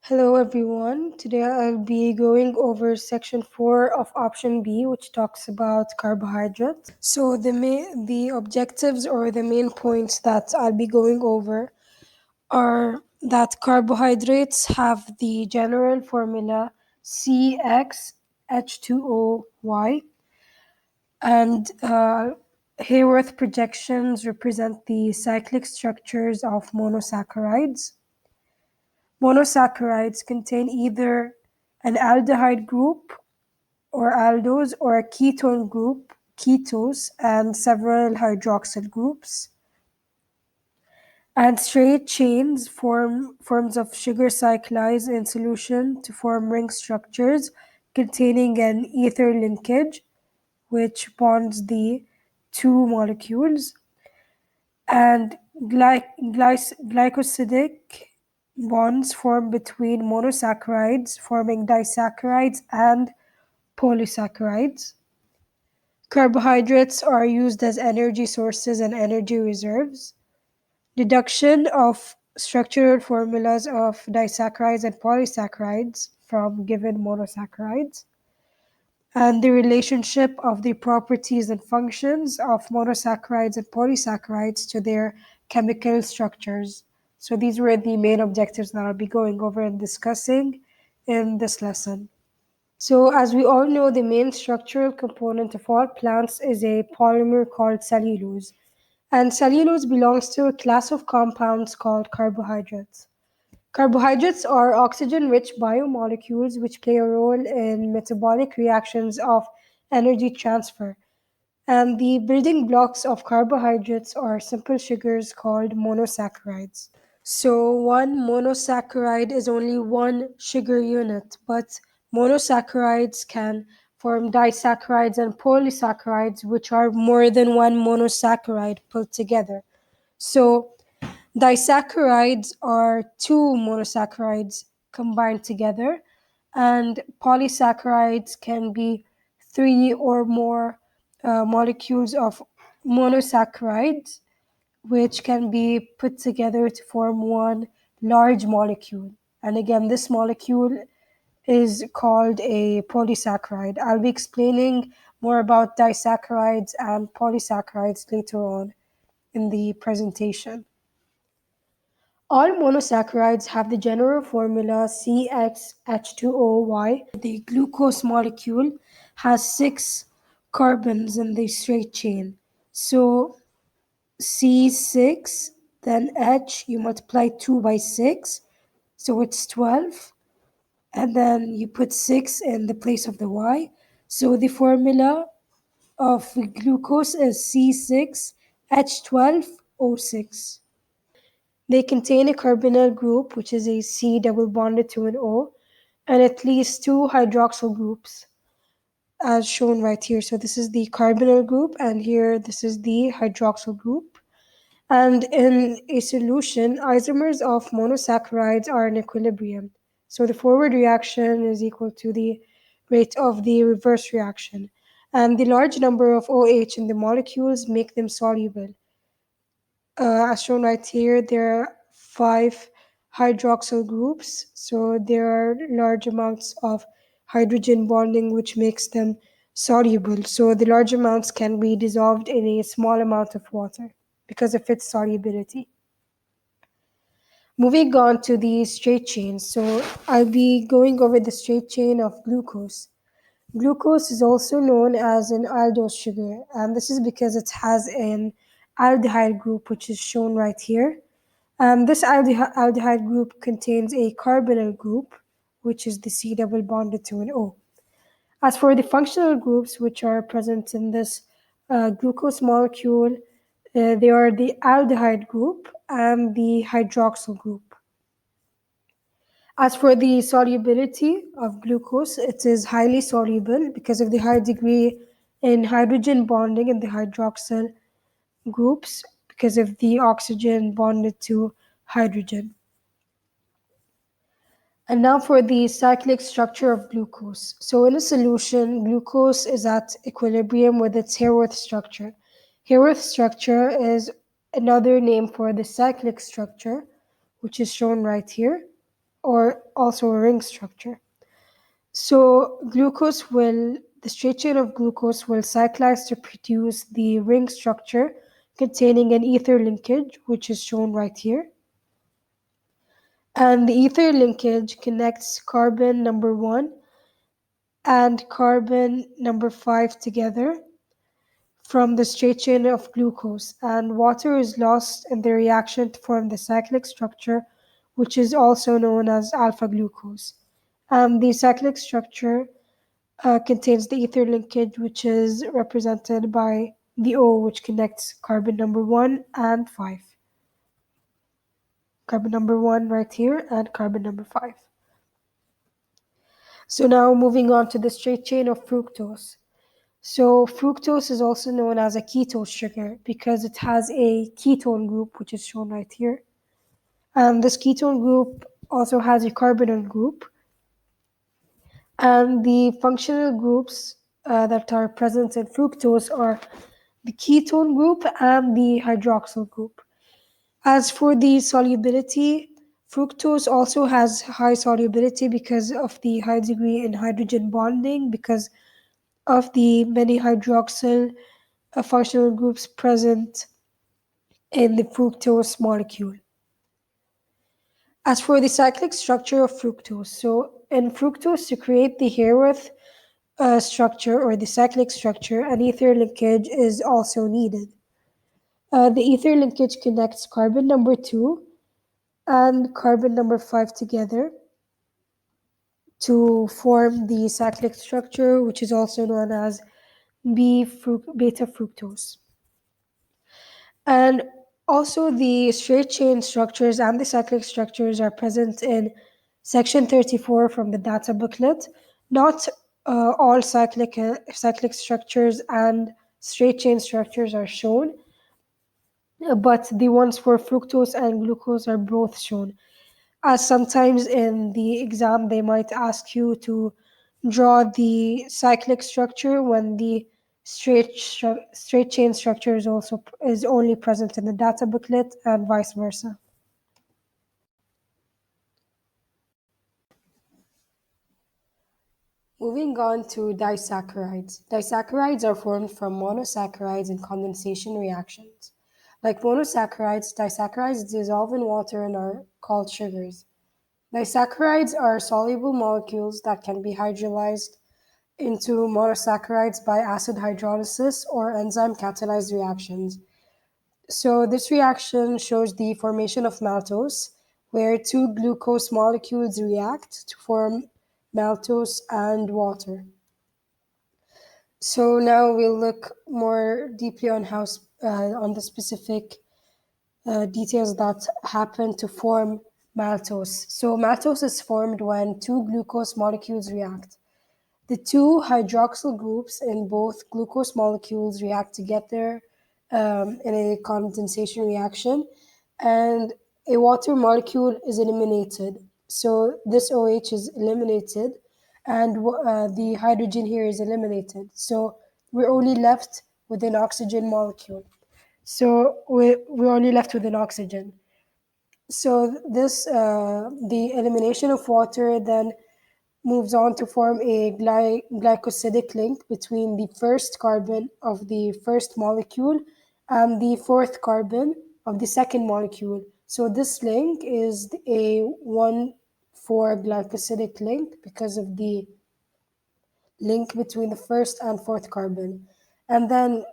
Hello everyone. Today I'll be going over section 4 of option B, which talks about carbohydrates. So the objectives or the main points that I'll be going over are that carbohydrates have the general formula CXH2OY, and Hayworth projections represent the cyclic structures of monosaccharides. Monosaccharides contain either an aldehyde group or aldose or a ketone group, ketose, and several hydroxyl groups. And straight chains form forms of sugar cyclides in solution to form ring structures containing an ether linkage, which bonds the two molecules, and glycosidic bonds form between monosaccharides, forming disaccharides and polysaccharides. Carbohydrates are used as energy sources and energy reserves. Deduction of structural formulas of disaccharides and polysaccharides from given monosaccharides, and the relationship of the properties and functions of monosaccharides and polysaccharides to their chemical structures. So these were the main objectives that I'll be going over and discussing in this lesson. So as we all know, the main structural component of all plants is a polymer called cellulose. And cellulose belongs to a class of compounds called carbohydrates. Carbohydrates are oxygen-rich biomolecules which play a role in metabolic reactions of energy transfer. And the building blocks of carbohydrates are simple sugars called monosaccharides. So one monosaccharide is only one sugar unit, but monosaccharides can form disaccharides and polysaccharides, which are more than one monosaccharide put together. So disaccharides are two monosaccharides combined together, and polysaccharides can be three or more molecules of monosaccharides, which can be put together to form one large molecule. And again, this molecule is called a polysaccharide. I'll be explaining more about disaccharides and polysaccharides later on in the presentation. All monosaccharides have the general formula CXH2OY. The glucose molecule has 6 carbons in the straight chain. So C6, then H, you multiply 2 by 6, so it's 12. And then you put 6 in the place of the Y. So the formula of glucose is C6H12O6. They contain a carbonyl group, which is a C double bonded to an O, and at least 2 hydroxyl groups, as shown right here. So this is the carbonyl group, and here this is the hydroxyl group. And in a solution, isomers of monosaccharides are in equilibrium. So the forward reaction is equal to the rate of the reverse reaction. And the large number of OH in the molecules make them soluble. As shown right here, there are 5 hydroxyl groups. So there are large amounts of hydrogen bonding, which makes them soluble. So the large amounts can be dissolved in a small amount of water because of its solubility. Moving on to the straight chains. So I'll be going over the straight chain of glucose. Glucose is also known as an aldose sugar, and this is because it has an aldehyde group, which is shown right here. This aldehyde group contains a carbonyl group, which is the C double bonded to an O. As for the functional groups which are present in this glucose molecule, they are the aldehyde group and the hydroxyl group. As for the solubility of glucose, it is highly soluble because of the high degree in hydrogen bonding in the hydroxyl groups because of the oxygen bonded to hydrogen. And now for the cyclic structure of glucose. So in a solution, glucose is at equilibrium with its Hayworth structure. Hayworth structure is another name for the cyclic structure, which is shown right here, or also a ring structure. So the straight chain of glucose will cyclize to produce the ring structure containing an ether linkage, which is shown right here. And the ether linkage connects carbon number 1 and carbon number 5 together from the straight chain of glucose, and water is lost in the reaction to form the cyclic structure, which is also known as alpha glucose. The cyclic structure contains the ether linkage, which is represented by the O, which connects carbon number 1 and 5. Carbon number 1 right here and carbon number 5. So now moving on to the straight chain of fructose. So fructose is also known as a ketose sugar because it has a ketone group, which is shown right here. And this ketone group also has a carbonyl group. And the functional groups that are present in fructose are the ketone group and the hydroxyl group. As for the solubility, fructose also has high solubility because of the high degree in hydrogen bonding, because of the many hydroxyl functional groups present in the fructose molecule. As for the cyclic structure of fructose, so in fructose, to create the Haworth structure or the cyclic structure, an ether linkage is also needed. The ether linkage connects carbon number 2 and carbon number 5 together to form the cyclic structure, which is also known as beta fructose. And also the straight chain structures and the cyclic structures are present in section 34 from the data booklet. Not all cyclic structures and straight chain structures are shown, but the ones for fructose and glucose are both shown. As sometimes in the exam they might ask you to draw the cyclic structure when the straight chain structure is only present in the data booklet, and vice versa. Moving on to disaccharides. Disaccharides are formed from monosaccharides in condensation reactions. Like monosaccharides, disaccharides dissolve in water and are called sugars. Disaccharides are soluble molecules that can be hydrolyzed into monosaccharides by acid hydrolysis or enzyme catalyzed reactions. So this reaction shows the formation of maltose, where two glucose molecules react to form maltose and water. So now we'll look more deeply on on the specific details that happen to form maltose. So maltose is formed when two glucose molecules react. The two hydroxyl groups in both glucose molecules react together in a condensation reaction, and a water molecule is eliminated. So this OH is eliminated, and the hydrogen here is eliminated. So we're only left with an oxygen molecule. So we're only left with an oxygen. So the elimination of water then moves on to form a glycosidic link between the first carbon of the first molecule and the fourth carbon of the second molecule. So this link is a 1,4 glycosidic link because of the link between the first and fourth carbon. And then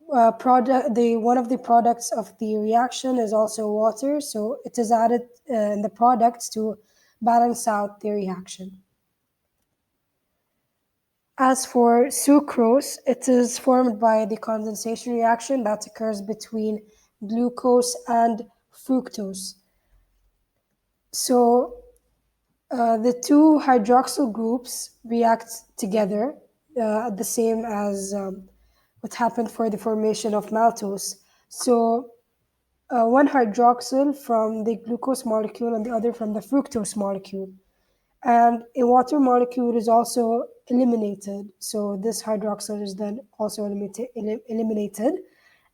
one of the products of the reaction is also water, so it is added in the products to balance out the reaction. As for sucrose, it is formed by the condensation reaction that occurs between glucose and fructose. So the two hydroxyl groups react together, the same as what happened for the formation of maltose. So one hydroxyl from the glucose molecule and the other from the fructose molecule. And a water molecule is also eliminated. So this hydroxyl is then also eliminated,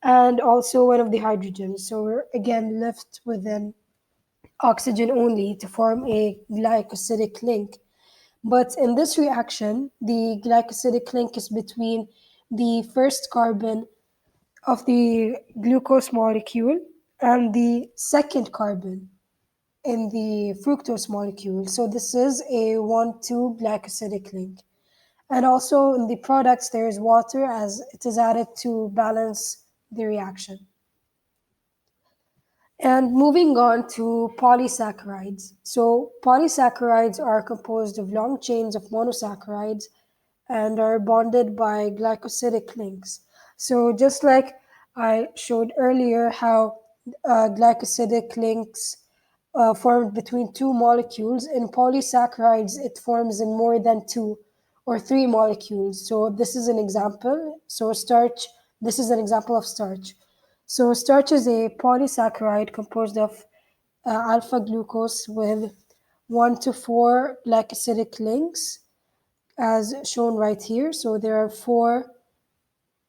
and also one of the hydrogens. So we're again left with an oxygen only to form a glycosidic link. But in this reaction, the glycosidic link is between the first carbon of the glucose molecule and the second carbon in the fructose molecule. So this is a 1,2 glycosidic link. And also in the products, there is water as it is added to balance the reaction. And moving on to polysaccharides. So polysaccharides are composed of long chains of monosaccharides and are bonded by glycosidic links. So just like I showed earlier how glycosidic links formed between two molecules, in polysaccharides it forms in more than two or three molecules. So this is an example. So starch, this is an example of starch. So starch is a polysaccharide composed of alpha glucose with 1 to 4 glycosidic links as shown right here. So there are four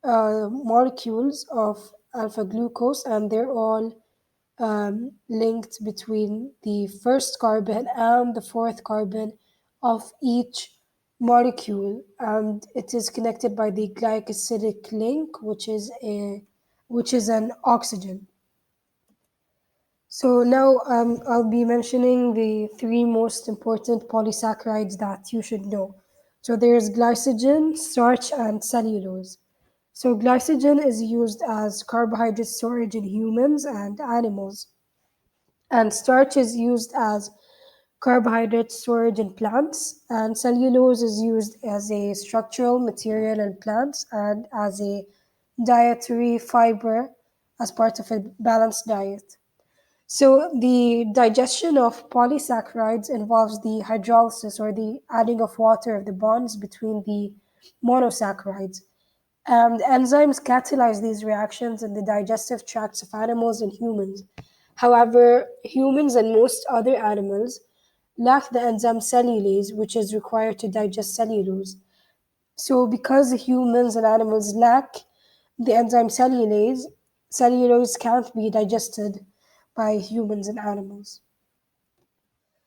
molecules of alpha glucose and they're all linked between the first carbon and the fourth carbon of each molecule, and it is connected by the glycosidic link, which is an oxygen. So now I'll be mentioning the three most important polysaccharides that you should know. So there's glycogen, starch, and cellulose. So glycogen is used as carbohydrate storage in humans and animals, and starch is used as carbohydrate storage in plants, and cellulose is used as a structural material in plants and as a dietary fiber as part of a balanced diet. So the digestion of polysaccharides involves the hydrolysis or the adding of water of the bonds between the monosaccharides. And enzymes catalyze these reactions in the digestive tracts of animals and humans. However, humans and most other animals lack the enzyme cellulase, which is required to digest cellulose. So, because humans and animals lack the enzyme cellulase, cellulose can't be digested by humans and animals.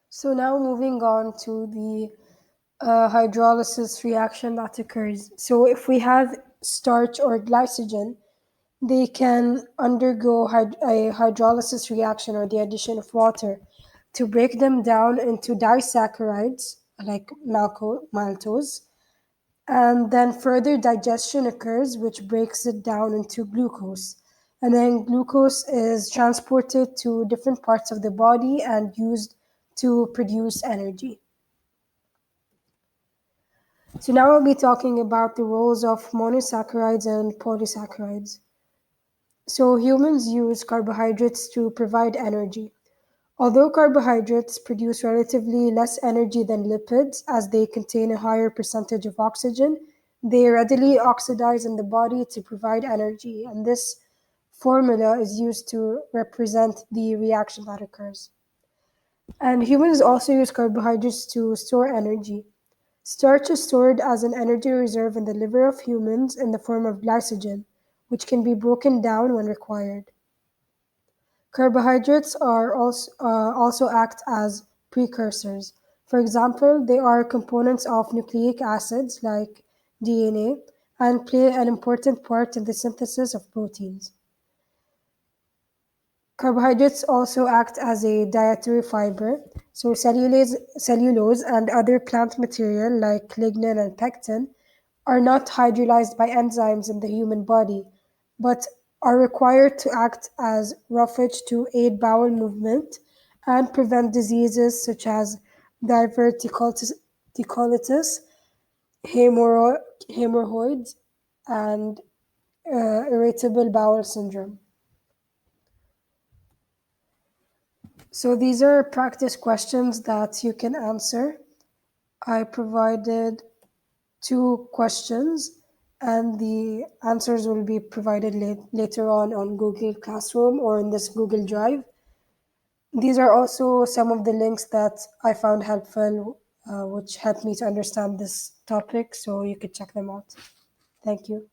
So, now moving on to the hydrolysis reaction that occurs. So, if we have starch or glycogen, they can undergo a hydrolysis reaction or the addition of water to break them down into disaccharides like maltose, and then further digestion occurs, which breaks it down into glucose. And then glucose is transported to different parts of the body and used to produce energy. So now I'll be talking about the roles of monosaccharides and polysaccharides. So humans use carbohydrates to provide energy. Although carbohydrates produce relatively less energy than lipids as they contain a higher percentage of oxygen, they readily oxidize in the body to provide energy, and this formula is used to represent the reaction that occurs. And humans also use carbohydrates to store energy. Starch is stored as an energy reserve in the liver of humans in the form of glycogen, which can be broken down when required. Carbohydrates also act as precursors. For example, they are components of nucleic acids like DNA and play an important part in the synthesis of proteins. Carbohydrates also act as a dietary fiber, so cellulose and other plant material like lignin and pectin are not hydrolyzed by enzymes in the human body, but are required to act as roughage to aid bowel movement and prevent diseases such as diverticulitis, hemorrhoids, and irritable bowel syndrome. So these are practice questions that you can answer. I provided two questions and the answers will be provided later on Google Classroom or in this Google Drive. These are also some of the links that I found helpful, which helped me to understand this topic, so you could check them out. Thank you.